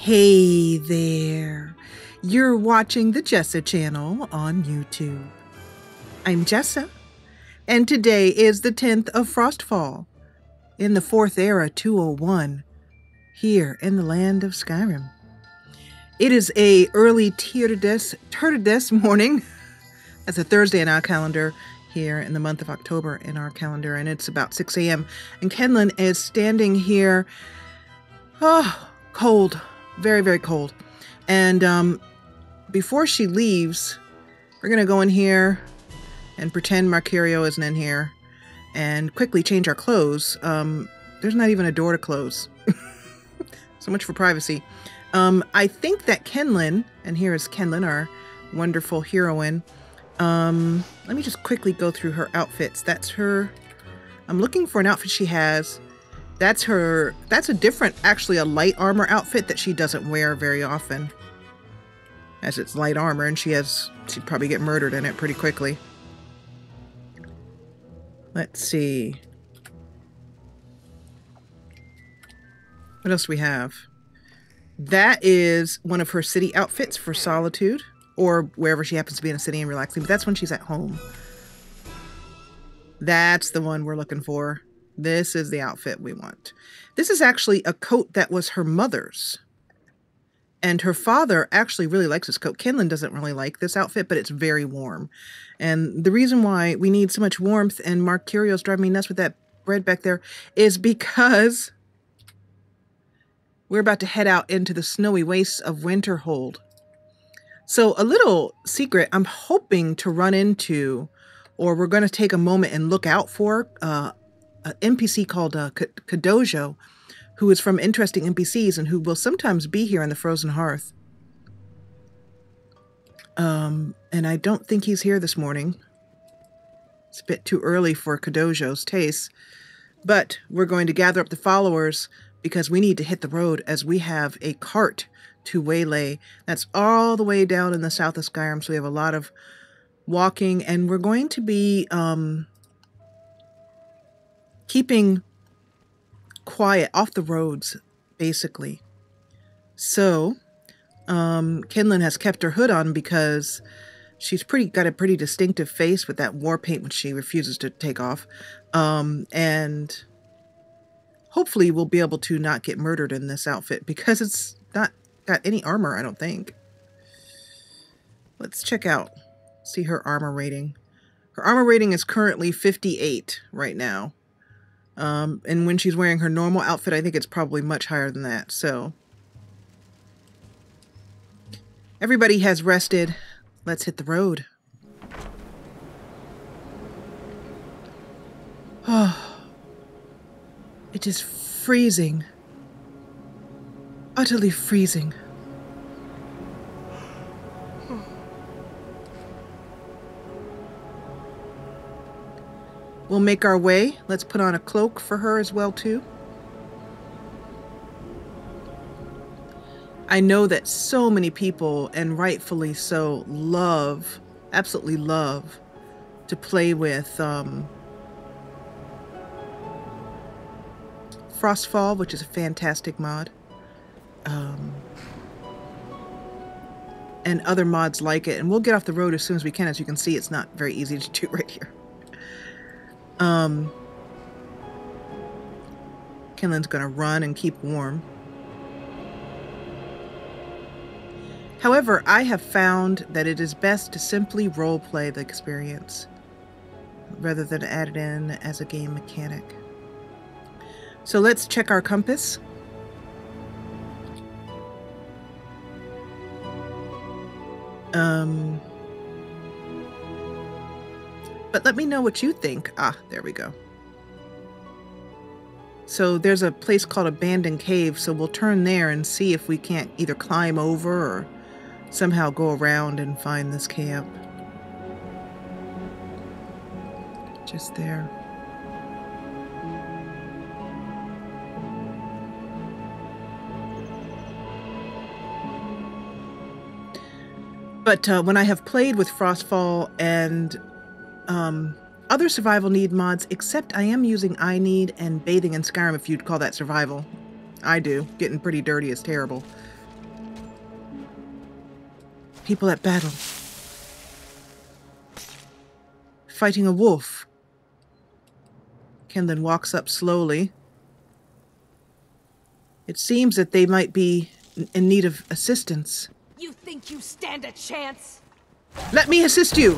Hey there, you're watching the Jessa Channel on YouTube. I'm Jessa, and today is the 10th of Frostfall in the 4th Era 201 here in the land of Skyrim. It is a early Turdides morning. That's a Thursday in our calendar here in the month of October in our calendar, and it's about 6 a.m. And Kinlen is standing here, cold. Very, very cold. And before she leaves, we're going to go in here and pretend Marcurio isn't in here and quickly change our clothes. There's not even a door to close. So much for privacy. I think that Kinlen, and here is Kinlen, our wonderful heroine. Let me just quickly go through her outfits. That's her. I'm looking for an outfit she has. That's her. That's a different, actually a light armor outfit that she doesn't wear very often. As it's light armor, and she'd probably get murdered in it pretty quickly. Let's see. What else do we have? That is one of her city outfits for Solitude, or wherever she happens to be in a city and relaxing, but that's when she's at home. That's the one we're looking for. This is the outfit we want. This is actually a coat that was her mother's. And her father actually really likes this coat. Kinlen doesn't really like this outfit, but it's very warm. And the reason why we need so much warmth, and Marcurio's driving me nuts with that bread back there, is because we're about to head out into the snowy wastes of Winterhold. So a little secret, I'm hoping to run into, or we're going to take a moment and look out for, an NPC called Kadojo, who is from Interesting NPCs and who will sometimes be here in the Frozen Hearth. And I don't think he's here this morning. It's a bit too early for Kadojo's taste, but we're going to gather up the followers because we need to hit the road as we have a cart to waylay. That's all the way down in the south of Skyrim, so we have a lot of walking, and we're going to be keeping quiet off the roads, basically. So, Kinlen has kept her hood on because she's got a pretty distinctive face with that war paint, which she refuses to take off. And hopefully we'll be able to not get murdered in this outfit because it's not got any armor, I don't think. Let's check out, see her armor rating. Her armor rating is currently 58 right now. And when she's wearing her normal outfit, I think it's probably much higher than that. So everybody has rested. Let's hit the road. Oh, it is freezing. Utterly freezing. We'll make our way. Let's put on a cloak for her as well, too. I know that so many people, and rightfully so, absolutely love to play with Frostfall, which is a fantastic mod. And other mods like it. And we'll get off the road as soon as we can. As you can see, it's not very easy to do right here. Kinlen's gonna run and keep warm. However, I have found that it is best to simply roleplay the experience rather than add it in as a game mechanic. So let's check our compass. But let me know what you think. Ah, there we go. So there's a place called Abandoned Cave, so we'll turn there and see if we can't either climb over or somehow go around and find this camp. Just there. But when I have played with Frostfall and other survival need mods, except I am using I Need and Bathing in Skyrim, if you'd call that survival. I do. Getting pretty dirty is terrible. people at battle. Fighting a wolf. Kinlen walks up slowly. It seems that they might be in need of assistance. You think you stand a chance? Let me assist you!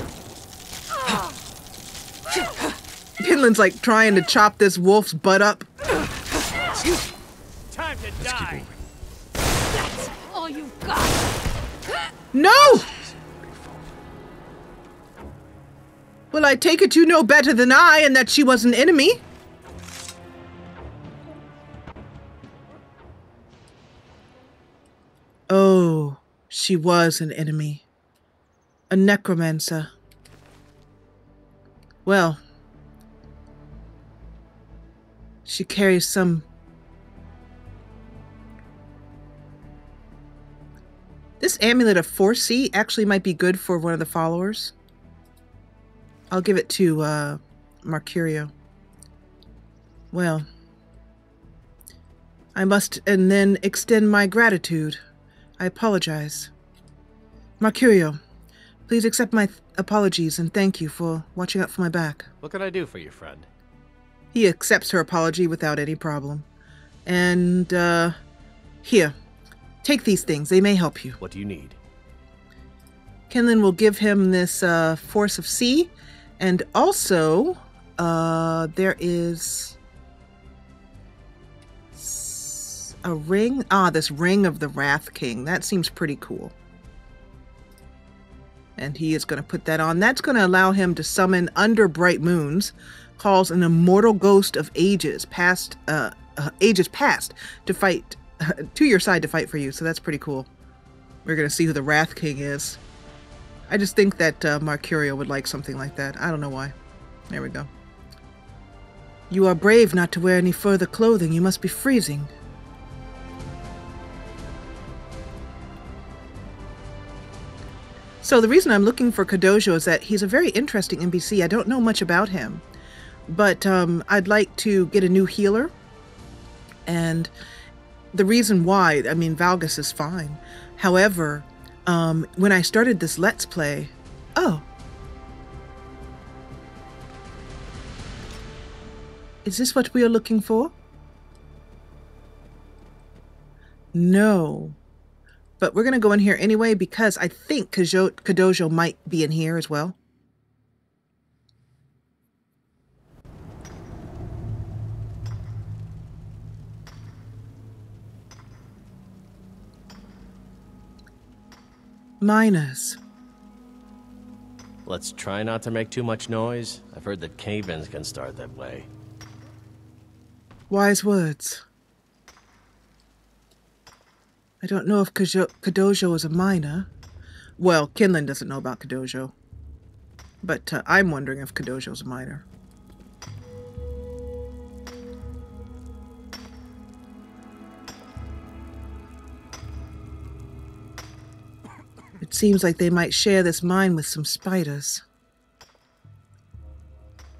Kinlen's like trying to chop this wolf's butt up. Time to die! That's all you've got! No! Well, I take it you know better than I and that she was an enemy. Oh, she was an enemy. A necromancer. Well, she carries some... This amulet of 4C actually might be good for one of the followers. I'll give it to Marcurio. Well, I must and then extend my gratitude. I apologize. Marcurio, please accept my apologies and thank you for watching out for my back. What can I do for you, friend? He accepts her apology without any problem. And, here. Take these things. They may help you. What do you need? Kinlen will give him this, Force of C. And also, there is a ring. Ah, this Ring of the Wrath King. That seems pretty cool. And he is going to put that on. That's going to allow him to summon under bright moons, calls an immortal ghost of ages past, to fight, to your side to fight for you. So that's pretty cool. We're going to see who the Wrath King is. I just think that Marcurio would like something like that. I don't know why. There we go. You are brave not to wear any further clothing. You must be freezing. So the reason I'm looking for Kadojo is that he's a very interesting NPC. I don't know much about him, but I'd like to get a new healer. And the reason why, I mean, Valgus is fine. However, when I started this Let's Play, is this what we are looking for? No. But we're going to go in here anyway because I think Kadojo might be in here as well. Miners. Let's try not to make too much noise. I've heard that cave-ins can start that way. Wise words. I don't know if Kadojo is a miner. Well, Kinlen doesn't know about Kadojo. But I'm wondering if Kadojo's a miner. It seems like they might share this mine with some spiders.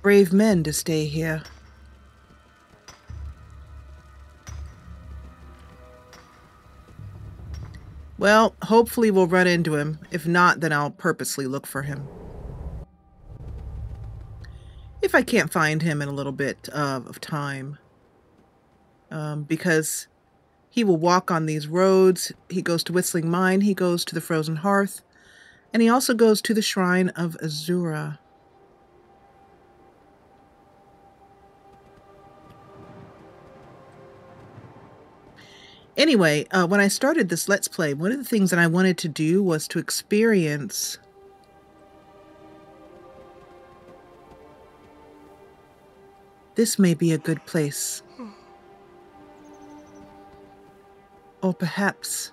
Brave men to stay here. Well, hopefully we'll run into him. If not, then I'll purposely look for him. If I can't find him in a little bit of time. Because he will walk on these roads. He goes to Whistling Mine. He goes to the Frozen Hearth. And he also goes to the Shrine of Azura. Anyway, when I started this Let's Play, one of the things that I wanted to do was to experience this may be a good place. Or perhaps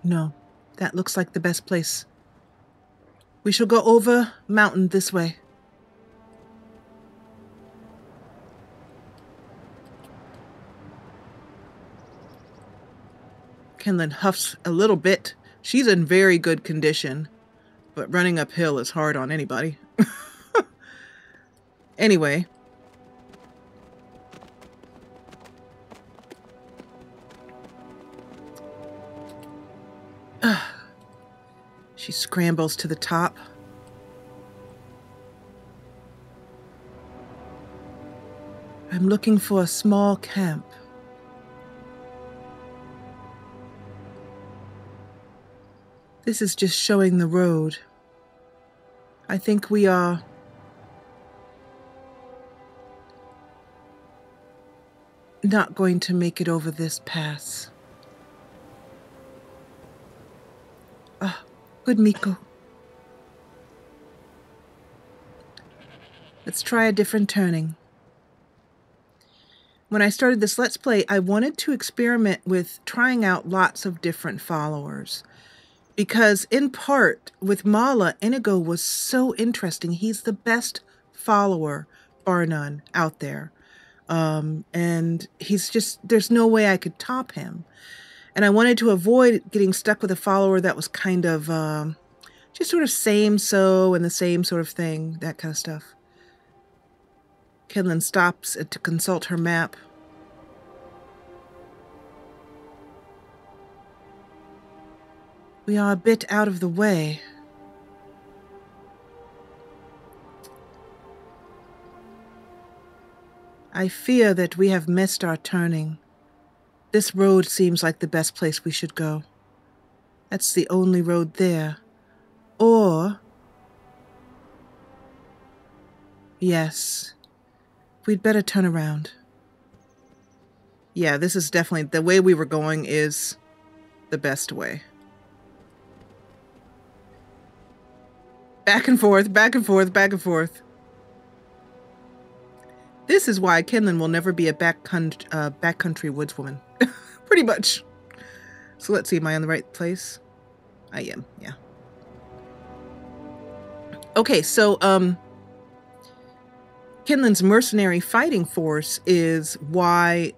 no, that looks like the best place. We shall go over mountain this way. Kinlen huffs a little bit. She's in very good condition, but running uphill is hard on anybody. Anyway. She scrambles to the top. I'm looking for a small camp. This is just showing the road. I think we are not going to make it over this pass. Ah, good Miko. Let's try a different turning. When I started this Let's Play, I wanted to experiment with trying out lots of different followers. Because in part, with Mala, Inigo was so interesting. He's the best follower, bar none, out there. And he's just, there's no way I could top him. And I wanted to avoid getting stuck with a follower that was kind of just sort of same-so and the same sort of thing, that kind of stuff. Kinlen stops to consult her map. We are a bit out of the way. I fear that we have missed our turning. This road seems like the best place we should go. That's the only road there. Or... yes. We'd better turn around. Yeah, this is definitely... the way we were going is the best way. Back and forth, back and forth, back and forth. This is why Kinlen will never be a backcountry woodswoman. Pretty much. So let's see, am I in the right place? I am, yeah. Okay, so, Kinlen's mercenary fighting force is what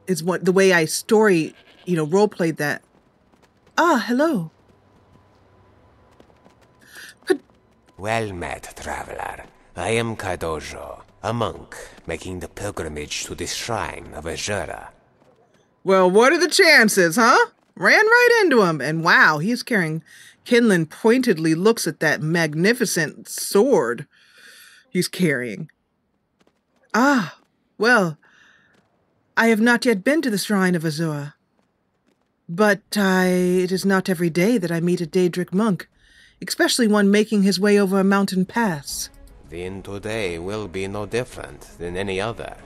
the way I story, role-played that. Ah, hello. Well met, traveler. I am Kadojo, a monk making the pilgrimage to the shrine of Azura. Well, what are the chances, huh? Ran right into him, and wow, he's carrying... Kinlen pointedly looks at that magnificent sword he's carrying. Ah, well, I have not yet been to the shrine of Azura, but it is not every day that I meet a Daedric monk, especially one making his way over a mountain pass. Then today will be no different than any other.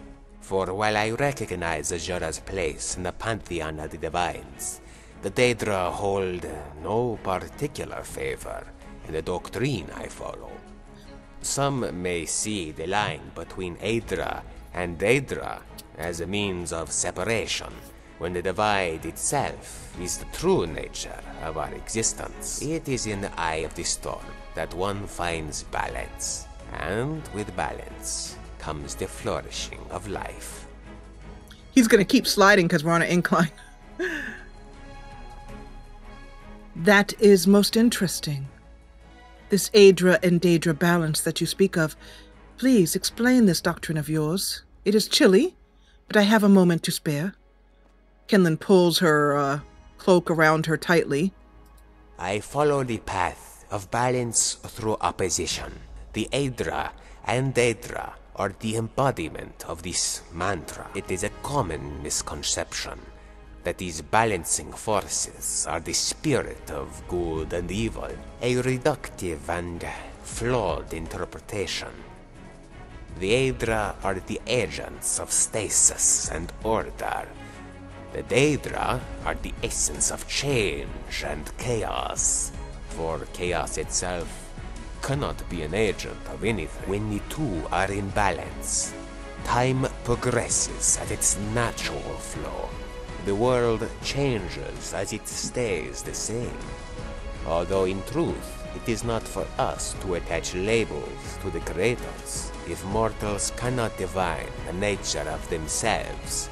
For while I recognize Azura's place in the pantheon of the divines, the Daedra hold no particular favor in the doctrine I follow. Some may see the line between Aedra and Daedra as a means of separation, when the divide itself is the true nature of our existence. It is in the eye of the storm that one finds balance, and with balance comes the flourishing of life. He's gonna keep sliding because we're on an incline. That is most interesting. This Aedra and Daedra balance that you speak of. Please explain this doctrine of yours. It is chilly, but I have a moment to spare. Kinlen pulls her cloak around her tightly. I follow the path of balance through opposition. The Aedra and Daedra are the embodiment of this mantra. It is a common misconception that these balancing forces are the spirit of good and evil, a reductive and flawed interpretation. The Aedra are the agents of stasis and order. The Daedra are the essence of change and chaos, for chaos itself cannot be an agent of anything. When the two are in balance, time progresses at its natural flow. The world changes as it stays the same. Although in truth, it is not for us to attach labels to the creators. If mortals cannot divine the nature of themselves,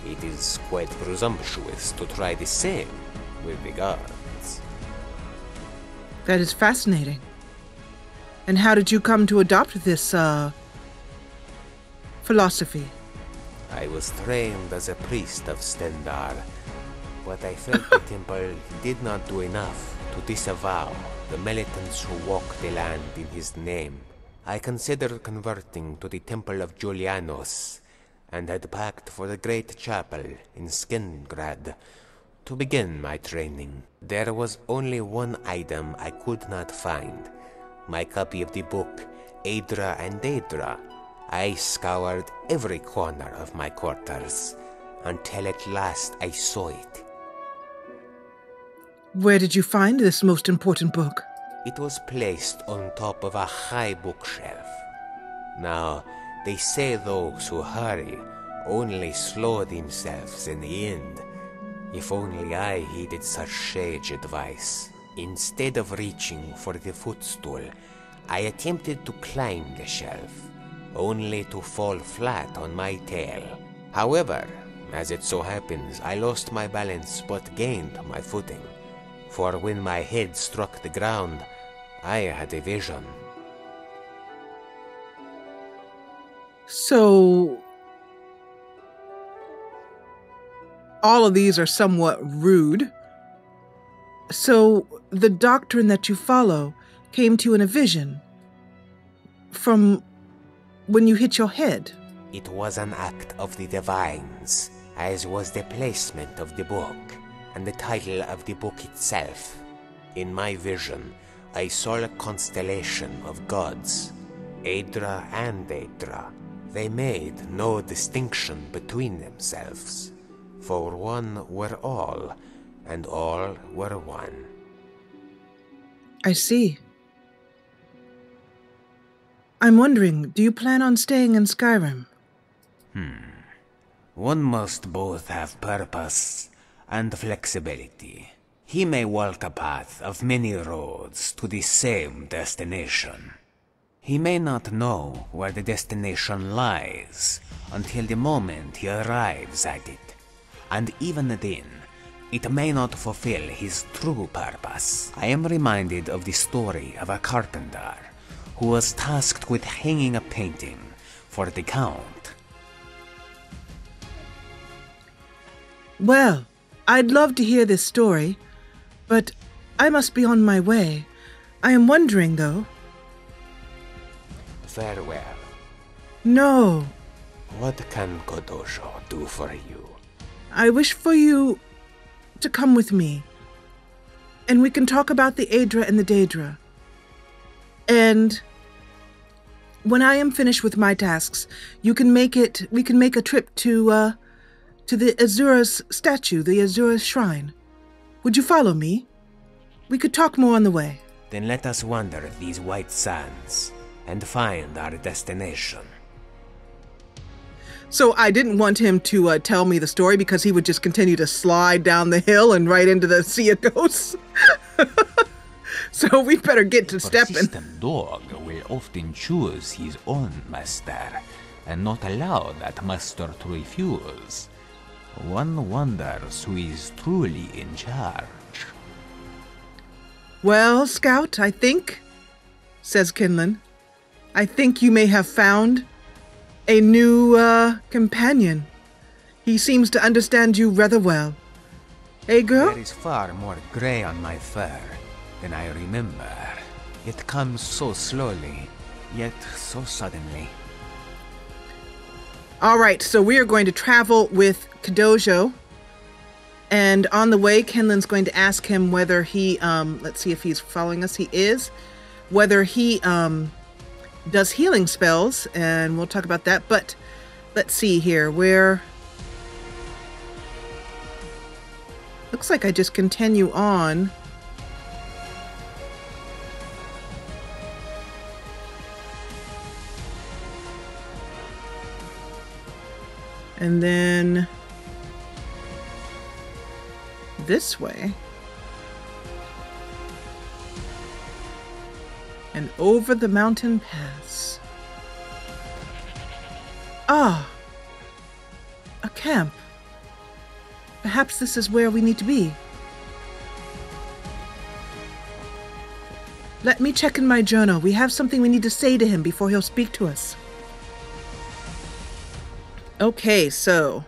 it is quite presumptuous to try the same with the gods. That is fascinating. And how did you come to adopt this, philosophy? I was trained as a priest of Stendar, but I felt the temple did not do enough to disavow the militants who walk the land in his name. I considered converting to the Temple of Julianos, and had packed for the great chapel in Skingrad to begin my training. There was only one item I could not find, my copy of the book, Aedra and Daedra. I scoured every corner of my quarters, until at last I saw it. Where did you find this most important book? It was placed on top of a high bookshelf. Now, they say those who hurry only slow themselves in the end. If only I heeded such sage advice. Instead of reaching for the footstool, I attempted to climb the shelf, only to fall flat on my tail. However, as it so happens, I lost my balance but gained my footing. For when my head struck the ground, I had a vision. So, all of these are somewhat rude. So, the doctrine that you follow came to you in a vision from when you hit your head. It was an act of the divines, as was the placement of the book, and the title of the book itself. In my vision, I saw a constellation of gods, Aedra and Daedra. They made no distinction between themselves, for one were all, and all were one. I see. I'm wondering, do you plan on staying in Skyrim? One must both have purpose and flexibility. He may walk a path of many roads to the same destination. He may not know where the destination lies until the moment he arrives at it. And even then, it may not fulfill his true purpose. I am reminded of the story of a carpenter who was tasked with hanging a painting for the Count. Well, I'd love to hear this story, but I must be on my way. I am wondering, though. Farewell. No, What can Kodojo do for you? I wish for you to come with me, and we can talk about the Aedra and the Daedra. And when I am finished with my tasks, we can make a trip to the Azura's statue, the Azura's shrine. Would you follow me? We could talk more on the way. Then let us wander these white sands and find our destination. So I didn't want him to tell me the story because he would just continue to slide down the hill and right into the Sea of Ghosts. So we better get to stepping. A persistent dog will often choose his own master and not allow that master to refuse. One wonders who is truly in charge. Well, Scout, I think, says Kinlen, I think you may have found a new companion. He seems to understand you rather well. Hey, girl? There is far more gray on my fur than I remember. It comes so slowly, yet so suddenly. All right, so we are going to travel with Kodojo. And on the way, Kinlen's going to ask him whether he, let's see if he's following us. He is. Whether he does healing spells, and we'll talk about that. But let's see here. Where... Looks like I just continue on. And then this way. And over the mountain pass. Ah, a camp. Perhaps this is where we need to be. Let me check in my journal. We have something we need to say to him before he'll speak to us. Okay, so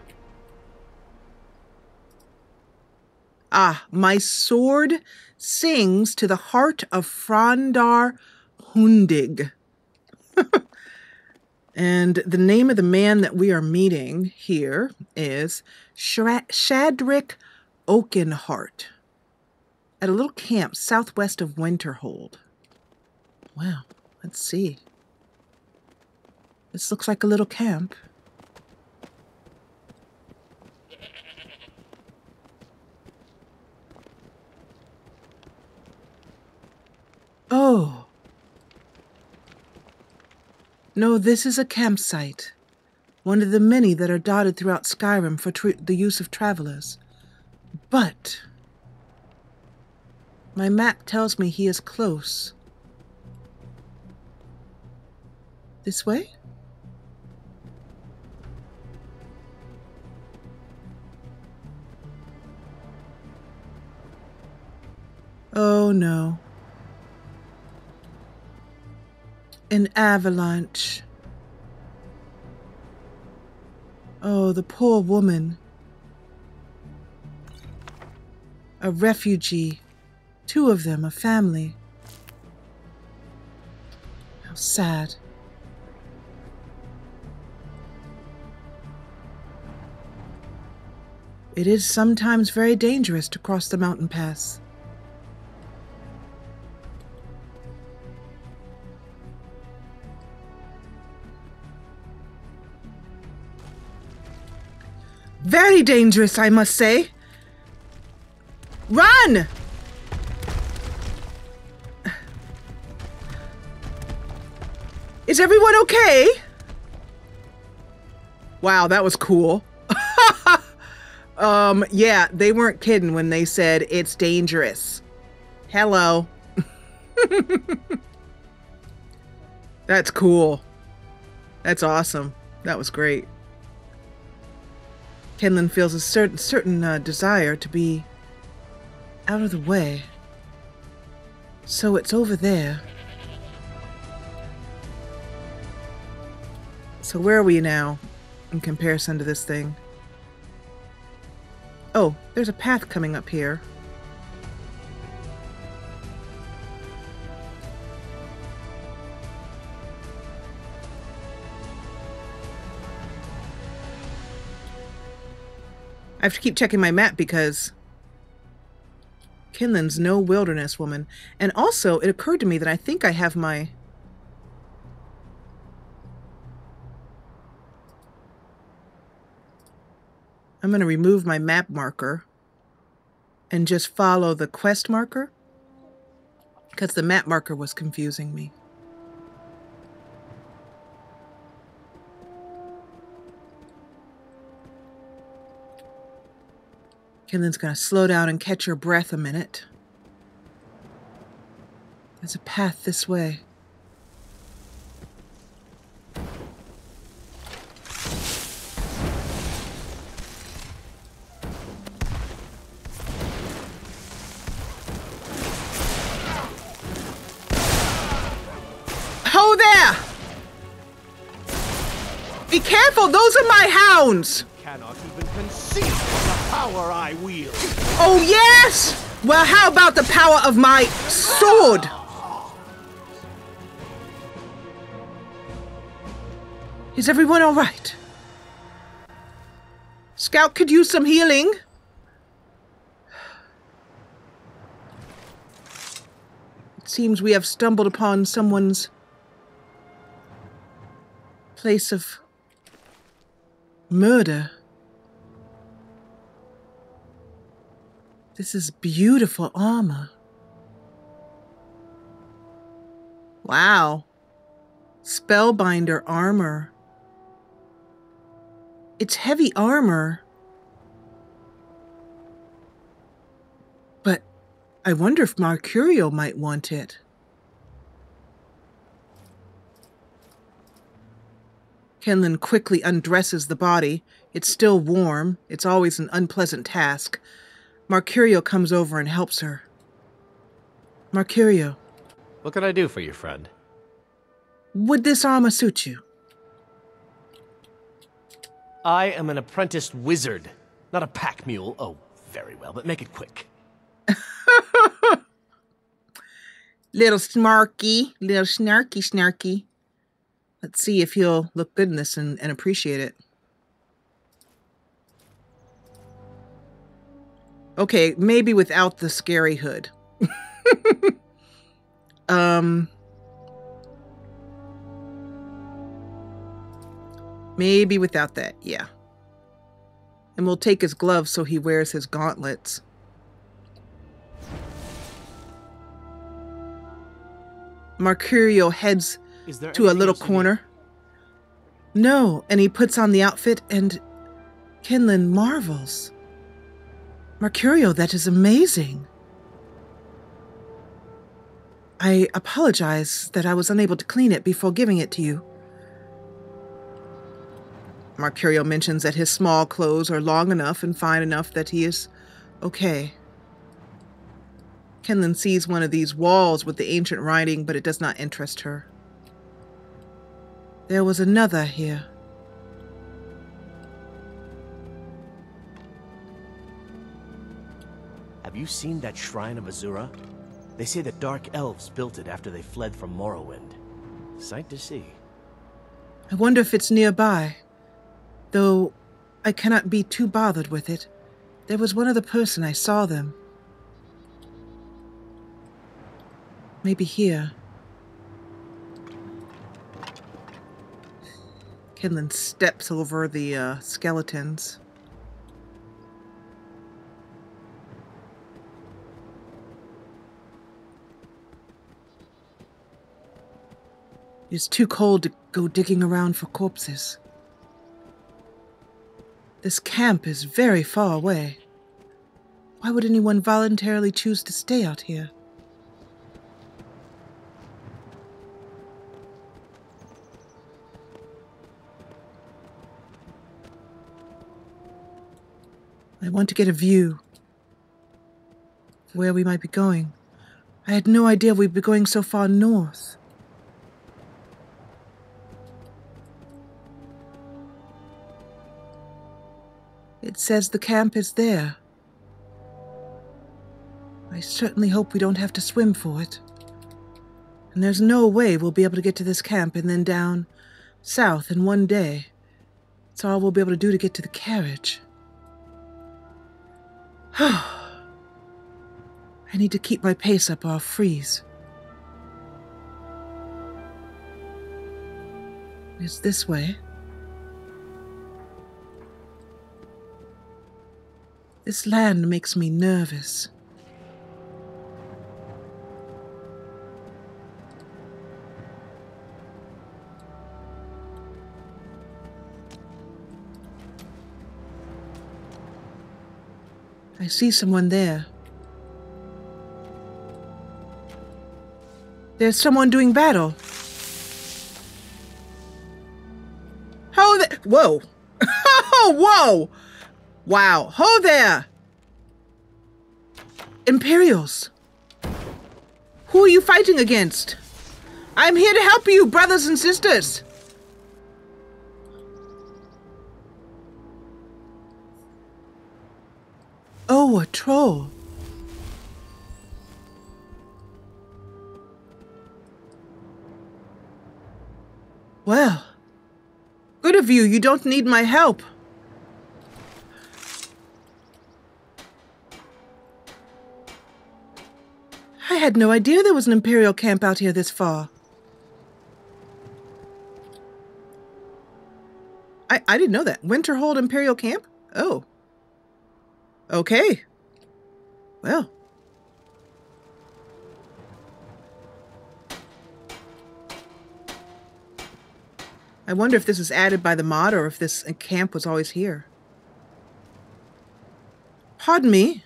Ah, my sword sings to the heart of Frondar Hundig. And the name of the man that we are meeting here is Shadrick Oakenheart at a little camp southwest of Winterhold. Wow, let's see. This looks like a little camp. Oh. No, this is a campsite. One of the many that are dotted throughout Skyrim for the use of travelers. But my map tells me he is close. This way? Oh no. An avalanche. Oh, the poor woman. A refugee. 2 of them, a family. How sad. It is sometimes very dangerous to cross the mountain pass. Very dangerous, I must say. Run! Is everyone okay? Wow, that was cool. Yeah, they weren't kidding when they said it's dangerous. Hello. That's cool. That's awesome. That was great. Kinlen feels a certain desire to be out of the way. So it's over there. So where are we now in comparison to this thing? Oh, there's a path coming up here. I have to keep checking my map because Kinlen's no wilderness woman. And also, it occurred to me that I think I have my... I'm going to remove my map marker and just follow the quest marker because the map marker was confusing me. Kinlen's going to slow down and catch her breath a minute. There's a path this way. Ho there! Be careful, those are my hounds! Cannot even conceive of the power I wield. Oh, yes! Well, how about the power of my sword? Is everyone all right? Scout could use some healing. It seems we have stumbled upon someone's place of murder. This is beautiful armor. Wow. Spellbinder armor. It's heavy armor. But I wonder if Marcurio might want it. Kinlen quickly undresses the body. It's still warm. It's always an unpleasant task. Marcurio comes over and helps her. Marcurio. What can I do for you, friend? Would this armor suit you? I am an apprenticed wizard, not a pack mule. Oh, Very well, but make it quick. Little snarky, little snarky. Let's see if he'll look good in this and appreciate it. Okay, maybe without the scary hood. Maybe without that, yeah. And we'll take his gloves so he wears his gauntlets. Marcurio heads to a little corner. No, and he puts on the outfit and Kinlen marvels. Marcurio, that is amazing. I apologize that I was unable to clean it before giving it to you. Marcurio mentions that his small clothes are long enough and fine enough that he is okay. Kinlen sees one of these walls with the ancient writing, but it does not interest her. There was another here. Have you seen that Shrine of Azura? They say the Dark Elves built it after they fled from Morrowind. Sight to see. I wonder if it's nearby. Though I cannot be too bothered with it. There was one other person I saw them. Maybe here. Kinlen steps over the skeletons. It's too cold to go digging around for corpses. This camp is very far away. Why would anyone voluntarily choose to stay out here? I want to get a view of where we might be going. I had no idea we'd be going so far north. It says the camp is there. I certainly hope we don't have to swim for it. And there's no way we'll be able to get to this camp and then down south in one day. It's all we'll be able to do to get to the carriage. I need to keep my pace up or I'll freeze. It's this way. This land makes me nervous. I see someone there. There's someone doing battle. Whoa! Oh, whoa! Wow. Ho there! Imperials. Who are you fighting against? I'm here to help you, brothers and sisters. Oh, a troll. Well, good of you. You don't need my help. I had no idea there was an Imperial camp out here this far. I didn't know that. Winterhold Imperial camp? Oh. Okay. Well. I wonder if this is added by the mod or if this camp was always here. Pardon me.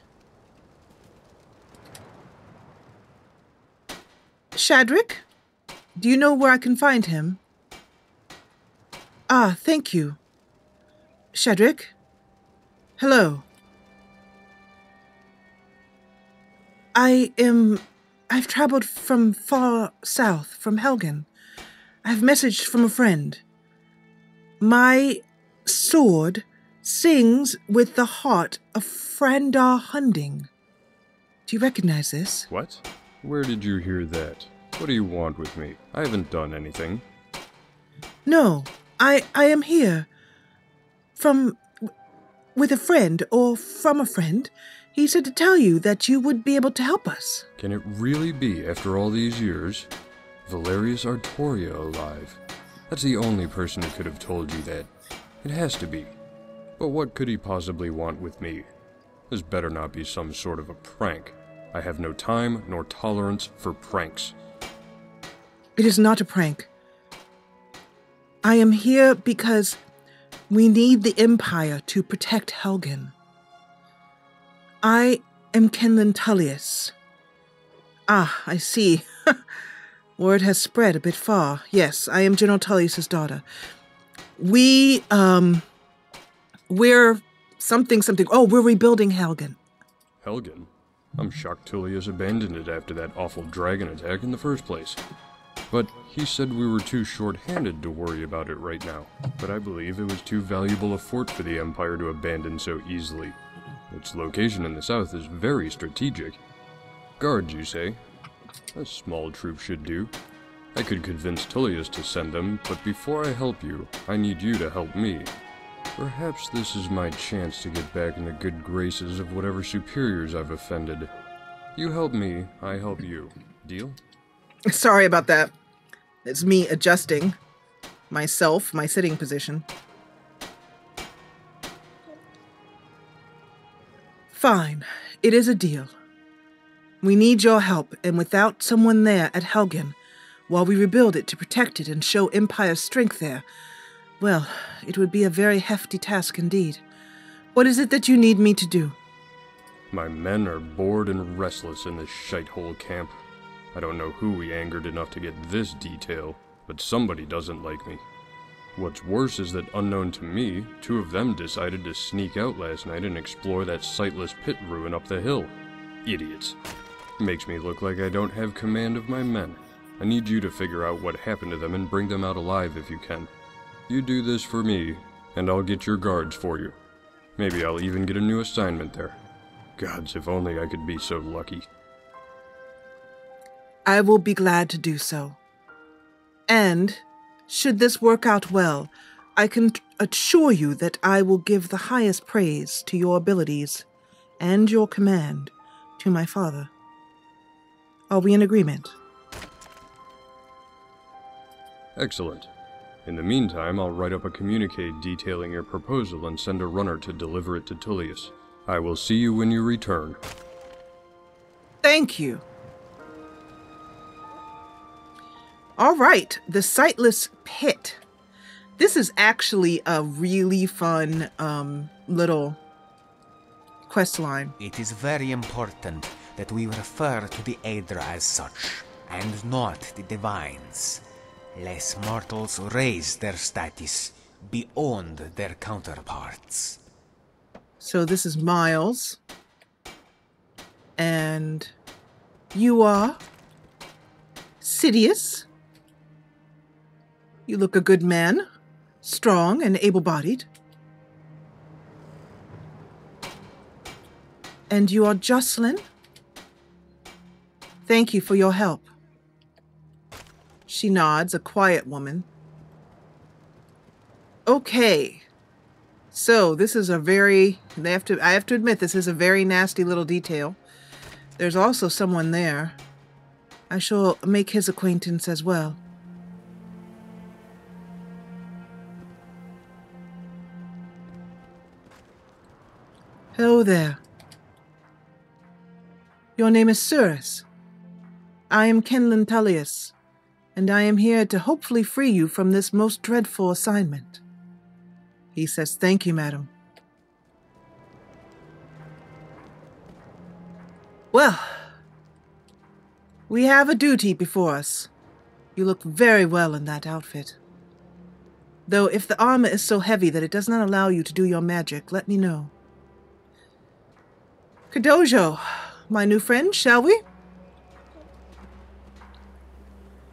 Shadrick? Do you know where I can find him? Ah, thank you. Shadrick? Hello. I've traveled from far south, from Helgen. I've messaged from a friend. My sword sings with the heart of Frandar Hunding. Do you recognize this? What? Where did you hear that? What do you want with me? I haven't done anything. No, I am here. With a friend, or from a friend. He said to tell you that you would be able to help us. Can it really be, after all these years? Valerius Artoria alive. That's the only person who could have told you that. It has to be. But what could he possibly want with me? This better not be some sort of a prank. I have no time nor tolerance for pranks. It is not a prank. I am here because we need the Empire to protect Helgen. I am Kinlen Tullius. Ah, I see. Word has spread a bit far. Yes, I am General Tullius's daughter. We're something. Oh, we're rebuilding Helgen. Helgen? I'm shocked Tullius abandoned it after that awful dragon attack in the first place. But he said we were too short-handed to worry about it right now. But I believe it was too valuable a fort for the Empire to abandon so easily. Its location in the south is very strategic. Guards, you say? A small troop should do. I could convince Tullius to send them, but before I help you, I need you to help me. Perhaps this is my chance to get back in the good graces of whatever superiors I've offended. You help me, I help you. Deal? Sorry about that. It's me adjusting myself, my sitting position. Fine. It is a deal. We need your help, and without someone there at Helgen, while we rebuild it to protect it and show Empire's strength there, well, it would be a very hefty task indeed. What is it that you need me to do? My men are bored and restless in this shithole camp. I don't know who we angered enough to get this detail, but somebody doesn't like me. What's worse is that, unknown to me, 2 of them decided to sneak out last night and explore that sightless pit ruin up the hill. Idiots. Makes me look like I don't have command of my men. I need you to figure out what happened to them and bring them out alive if you can. You do this for me, and I'll get your guards for you. Maybe I'll even get a new assignment there. Gods, if only I could be so lucky. I will be glad to do so. And, should this work out well, I can assure you that I will give the highest praise to your abilities and your command to my father. Are we in agreement? Excellent. In the meantime, I'll write up a communique detailing your proposal and send a runner to deliver it to Tullius. I will see you when you return. Thank you. All right, the Sightless Pit. This is actually a really fun little quest line. It is very important that we refer to the Aedra as such, and not the Divines, lest mortals raise their status beyond their counterparts. So this is Miles. And you are Sidious. You look a good man, strong and able-bodied. And you are Jocelyn. Thank you for your help. She nods, a quiet woman. Okay. So this is a very, I have to admit, this is a very nasty little detail. There's also someone there. I shall make his acquaintance as well. Hello there. Your name is Surus. I am Kinlen Tullius, and I am here to hopefully free you from this most dreadful assignment. He says, thank you, madam. Well, we have a duty before us. You look very well in that outfit. Though if the armor is so heavy that it does not allow you to do your magic, let me know. Kadojo, my new friend, shall we?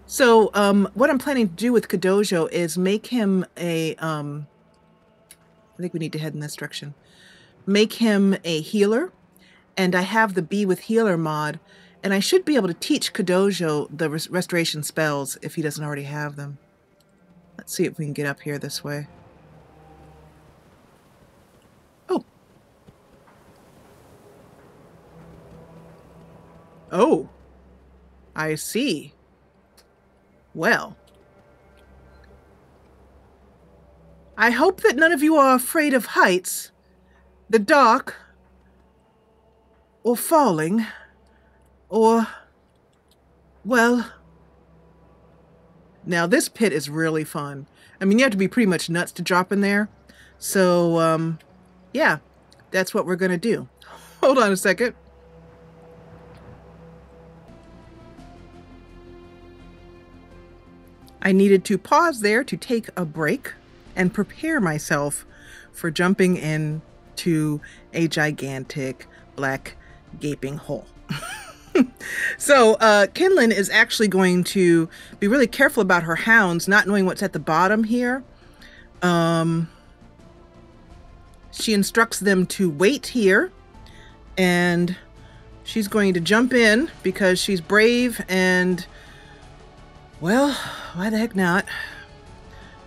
So, what I'm planning to do with Kadojo is make him a, think we need to head in this direction. Make him a healer. And I have the Be with Healer mod. And I should be able to teach Kadojo the restoration spells if he doesn't already have them. Let's see if we can get up here this way. Oh. Oh. I see. Well. I hope that none of you are afraid of heights, the dark, or falling, or, well... Now, this pit is really fun. I mean, you have to be pretty much nuts to drop in there. So, yeah, that's what we're going to do. Hold on a second. I needed to pause there to take a break and prepare myself for jumping into a gigantic black gaping hole. So, Kinlen is actually going to be really careful about her hounds, not knowing what's at the bottom here. She instructs them to wait here, and she's going to jump in because she's brave and, well, why the heck not?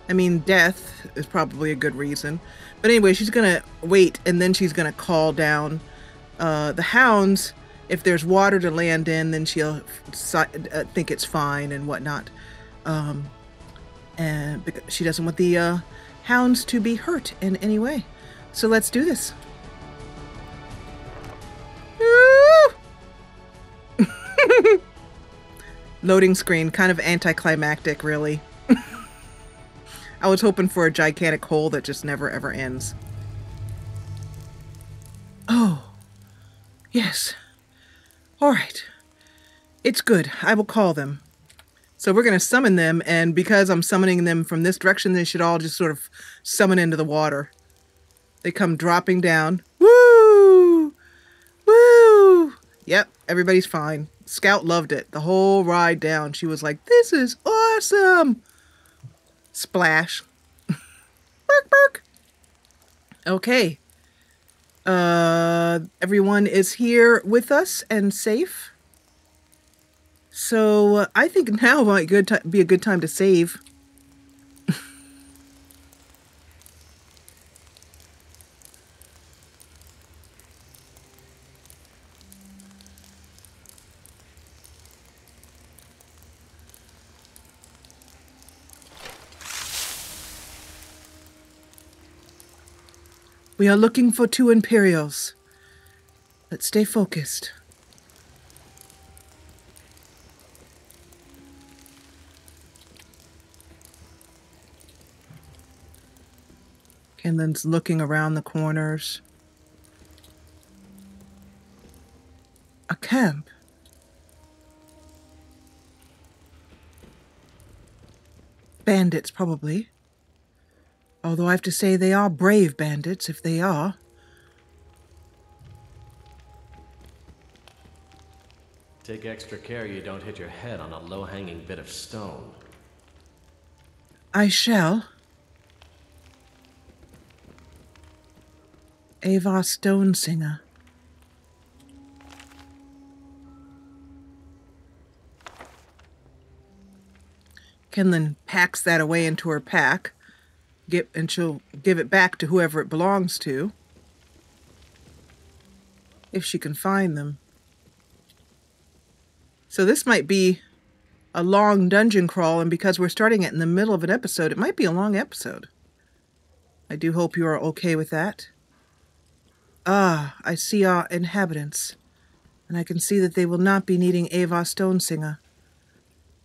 I mean, death is probably a good reason. But anyway, she's going to wait, and then she's going to call down the hounds. If there's water to land in, then she'll think it's fine and whatnot. And because she doesn't want the hounds to be hurt in any way. So let's do this. Loading screen, kind of anticlimactic, really. I was hoping for a gigantic hole that just never ever ends. Oh, yes. All right. It's good. I will call them. So we're going to summon them, and because I'm summoning them from this direction, they should all just sort of summon into the water. They come dropping down. Woo! Woo! Yep, everybody's fine. Scout loved it. The whole ride down. She was like, this is awesome! Splash. Bark, bark. Okay. Everyone is here with us and safe. So I think now might be a good time to save. We are looking for 2 Imperials. Let's stay focused. Kinlen's looking around the corners. A camp. Bandits, probably. Although I have to say they are brave bandits, if they are. Take extra care you don't hit your head on a low-hanging bit of stone. I shall. Ava Stonesinger. Kinlen packs that away into her pack. And she'll give it back to whoever it belongs to. If she can find them. So this might be a long dungeon crawl, and because we're starting it in the middle of an episode, it might be a long episode. I do hope you are okay with that. Ah, I see our inhabitants, and I can see that they will not be needing Ava Stonesinger.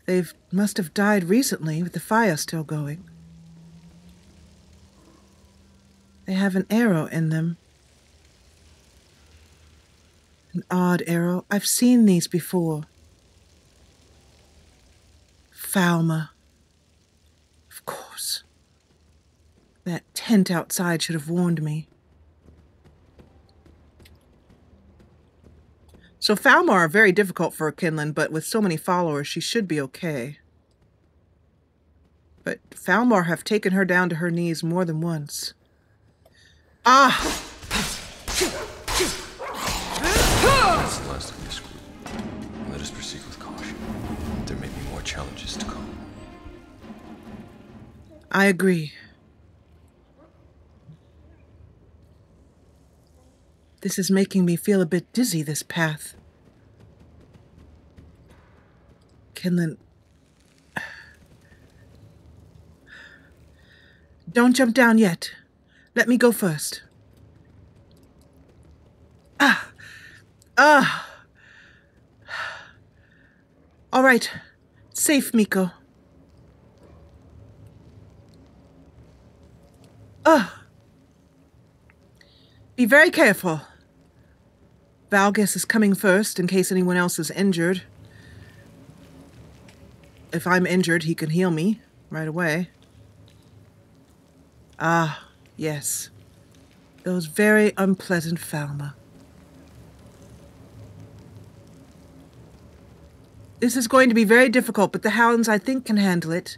They must have died recently with the fire still going. They have an arrow in them. An odd arrow. I've seen these before. Falmer. Of course. That tent outside should have warned me. So Falmer are very difficult for Kinlen, but with so many followers, she should be okay. But Falmer have taken her down to her knees more than once. Ah! That's the last of this group. Let us proceed with caution. There may be more challenges to come. I agree. This is making me feel a bit dizzy, this path. Kinlen... Don't jump down yet. Let me go first. All right. Safe, Miko. Be very careful. Valgus is coming first in case anyone else is injured. If I'm injured, he can heal me right away. Ah, yes. Those very unpleasant Falma. This is going to be very difficult, but the hounds, I think, can handle it.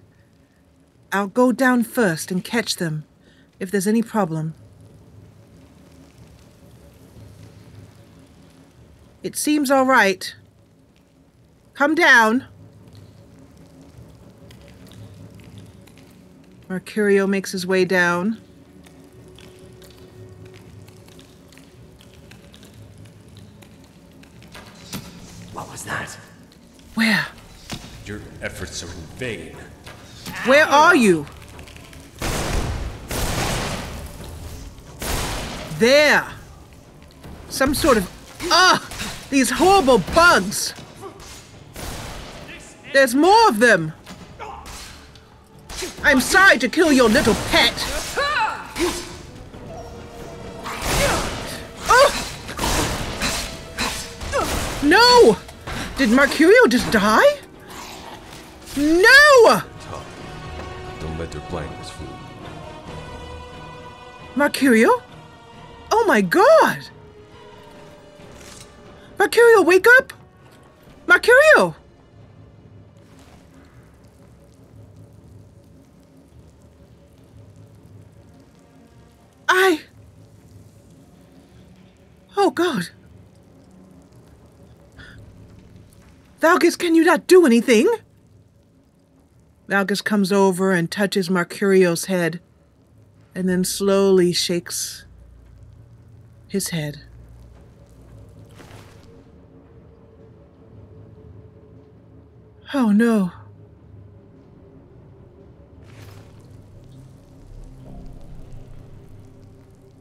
I'll go down first and catch them, if there's any problem. It seems all right. Come down. Marcurio makes his way down. What was that? Where? Your efforts are in vain. Where are you? There. Some sort of... These horrible bugs. There's more of them. I'm sorry to kill your little pet. No! Did Marcurio just die? No! Don't let their blindness fool you. Marcurio? Oh my god! Marcurio, wake up! Marcurio! Oh god. Valgus, can you not do anything? Valgus comes over and touches Marcurio's head, and then slowly shakes his head. Oh no.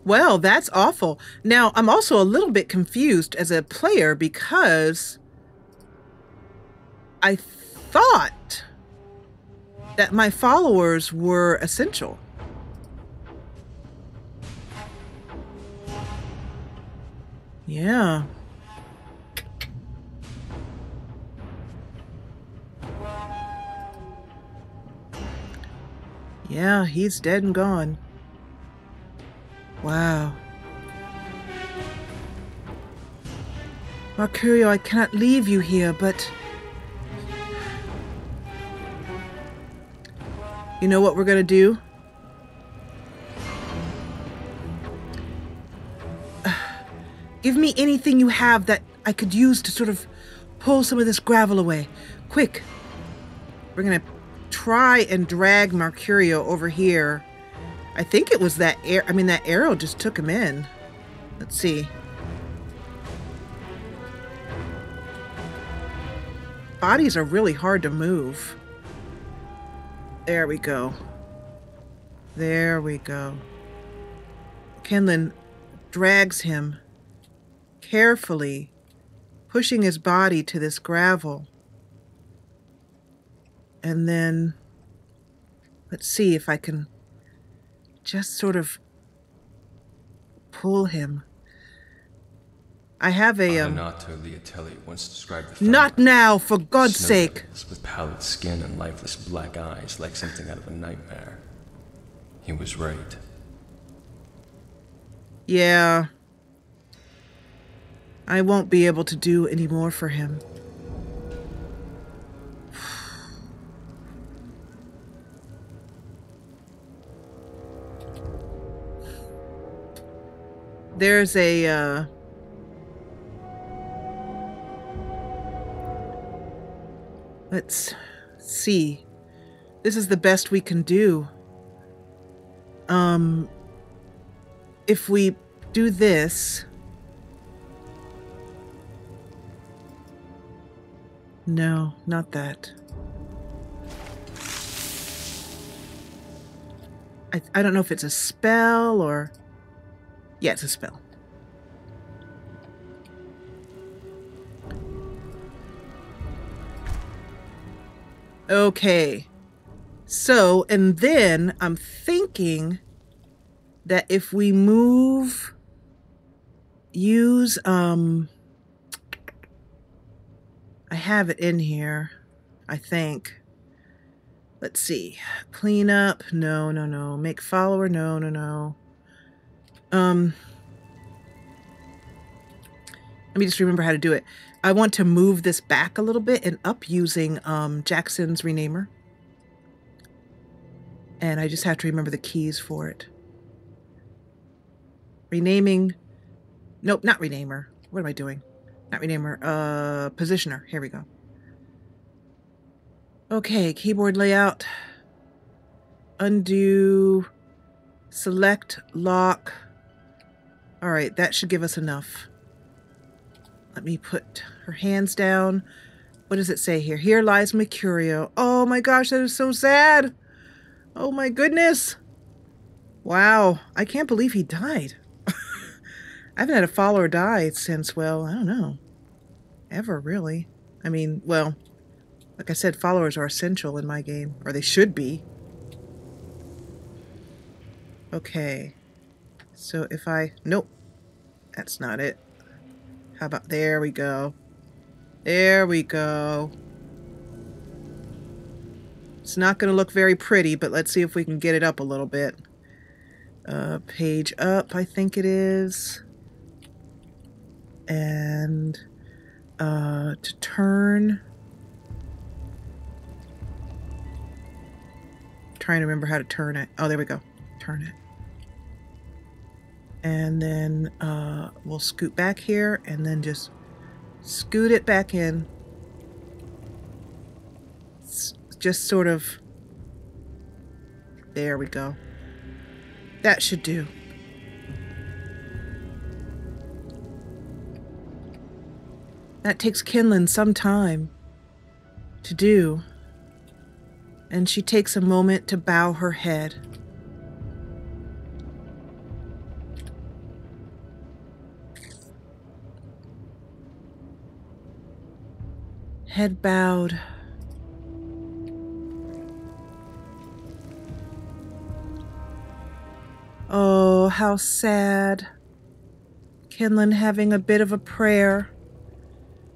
Well, that's awful. Now, I'm also a little bit confused as a player because I thought that my followers were essential. Yeah. Yeah, he's dead and gone. Wow. Marcurio, I cannot leave you here, but... You know what we're gonna do? Give me anything you have that I could use to sort of pull some of this gravel away. Quick. We're gonna try and drag Marcurio over here. I think it was that that arrow just took him in. Let's see. Bodies are really hard to move. There we go. There we go. Kinlen drags him carefully, pushing his body to this gravel. And then, let's see if I can just sort of pull him. I have a, once described the Not now, for God's sake! With pallid skin and lifeless black eyes, like something out of a nightmare. He was right. Yeah. I won't be able to do any more for him. there's a let's see. This is the best we can do. If we do this. No, not that. I don't know if it's a spell or... Yeah, it's a spell. Okay. So, and then I'm thinking that if we use, I have it in here, I think. Let's see. Clean up. No. Make follower. No. Let me just remember how to do it. I want to move this back a little bit and up using Jackson's renamer. And I just have to remember the keys for it. Renaming. Nope, not renamer. What am I doing? Not renamer. Positioner. Here we go. Okay, keyboard layout. Undo. Select. Lock. All right, that should give us enough. Let me put her hands down. What does it say here? Here lies Marcurio. Oh my gosh, that is so sad. Oh my goodness. Wow, I can't believe he died. I haven't had a follower die since, well, I don't know. Ever, really. I mean, well, like I said, followers are essential in my game. Or they should be. Okay. So if I... Nope. That's not it. How about... There we go. There we go. It's not going to look very pretty, but let's see if we can get it up a little bit. Page up, I think it is. And to turn. Trying to remember how to turn it. Oh, there we go. Turn it. And then we'll scoot back here and then just scoot it back in. Just sort of. There we go. That should do. That takes Kinlen some time to do. And she takes a moment to bow her head. Head bowed. Oh, how sad. Kinlen having a bit of a prayer.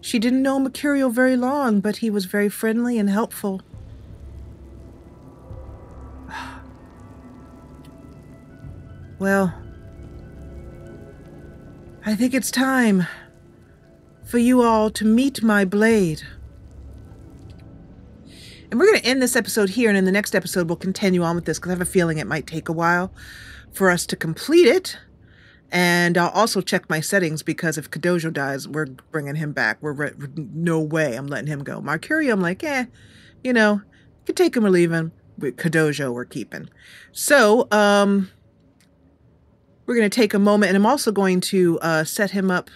She didn't know Marcurio very long, but he was very friendly and helpful. Well, I think it's time for you all to meet my blade. And we're going to end this episode here, and in the next episode we'll continue on with this, because I have a feeling it might take a while for us to complete it. And I'll also check my settings, because if Kadojo dies, we're bringing him back. No way I'm letting him go. Marcurio, I'm like, you know, you can take him or leave him. With Kadojo, we're keeping. So, we're going to take a moment, and I'm also going to set him up.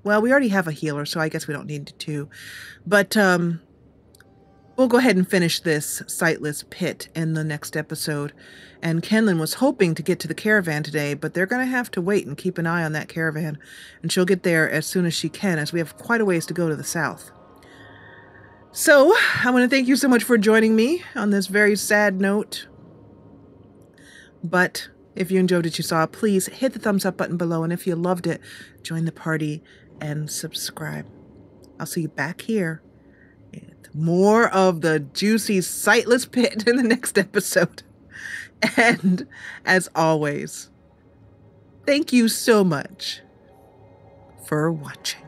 Well, we already have a healer, so I guess we don't need to. But we'll go ahead and finish this sightless pit in the next episode. And Kinlen was hoping to get to the caravan today, but they're going to have to wait and keep an eye on that caravan. And she'll get there as soon as she can, as we have quite a ways to go to the south. So, I want to thank you so much for joining me on this very sad note. But if you enjoyed what you saw, please hit the thumbs up button below. And if you loved it, join the party and subscribe. I'll see you back here with more of the juicy sightless pit in the next episode. And as always, thank you so much for watching.